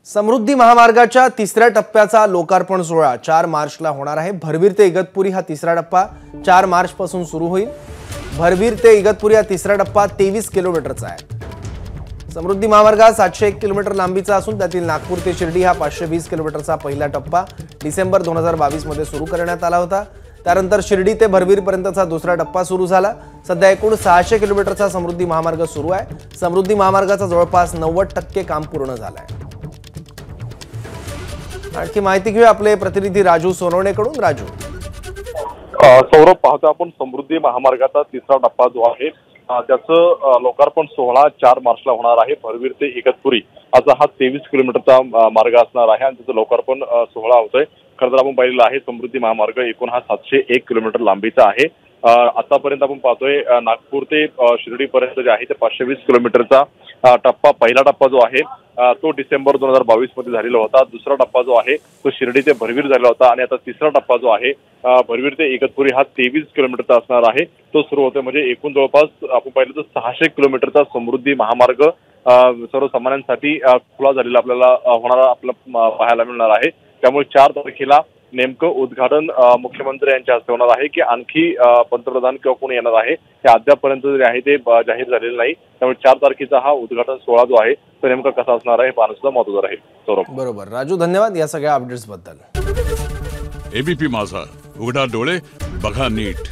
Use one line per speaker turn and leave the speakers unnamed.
समृद्धी महामार्गाच्या तिसऱ्या टप्प्याचा लोकार्पण सोहळा 4 मार्चला होणार आहे। भरवीर ते इगतपुरी हा तिसरा टप्पा 4 मार्च पासून सुरू होईल। भरवीर ते इगतपुरी हा तिसरा टप्पा 23 किलोमीटरचा आहे। समृद्धी महामार्ग 701 किलोमीटर लांबीचा असून त्यातील नागपूर ते शिर्डी हा 520 किलोमीटरचा पहिला टप्पा डिसेंबर 2022 मध्ये सुरू करण्यात आला होता। त्यानंतर शिर्डी ते भरवीर पर्यंतचा दुसरा टप्पा सुरू झाला। सध्या एकूण 600 किलोमीटरचा समृद्धी महामार्ग सुरू आहे। समृद्धी महामार्गाचा जवळपास 90% काम पूर्ण झालं आहे। आणखी माहिती घेऊया आपले प्रतिनिधी राजू सोनवणेकडून। राजू,
सौरभ, पाहतो आपण समृद्धी महामार्गाचा तिसरा टप्पा जो आहे त्याचं लोकार्पण सोहळा 4 मार्चला होणार आहे। भरवीर ते इगतपुरी असा हा 23 किलोमीटरचा मार्ग असणार आहे आणि त्याचं लोकार्पण सोहळा होतोय। खरं तर आपण पाहिलेलं आहे समृद्धी महामार्ग एकूण हा 701 किलोमीटर लांबीचा आहे। आतापर्यंत आपण पाहतोय नागपूर ते शिर्डी पर्यंत जे आहे ते 520 किलोमीटरचा टप्पा पहिला टप्पा जो आहे तो डिसेंबर 2022 मध्ये झालेला होता। दुसरा टप्पा जो आहे तो शिर्डी ते भरवीर झाला होता आणि आता तिसरा टप्पा जो आहे भरवीर ते इगतपुरी हा 23 किलोमीटरचा असणार आहे, तो सुरू होतोय। म्हणजे एकूण जवळपास आपण पाहिलं तर 600 किलोमीटरचा समृद्धी महामार्ग सर्वसामान्यांसाठी खुला झालेला आपल्याला होणारा आपल्याला पाहायला मिळणार आहे। त्यामुळे 4 तारखेला नेमकं उद्घाटन मुख्यमंत्री यांच्या हस्ते होणार आहे की आणखी पंतप्रधान किंवा कोणी येणार आहे हे अद्यापपर्यंत जे आहे ते जाहीर झालेलं नाही। त्यामुळे 4 तारखेचा हा उद्घाटन सोहळा जो आहे तो नेमका कसा असणार आहे पाहणं सुद्धा महत्त्वाचं राहील। सौरभ,
बरोबर। राजू, धन्यवाद या सगळ्या अपडेट्स बद्दल।
एबीपी माझा, उघडा डोळे बघा नीट।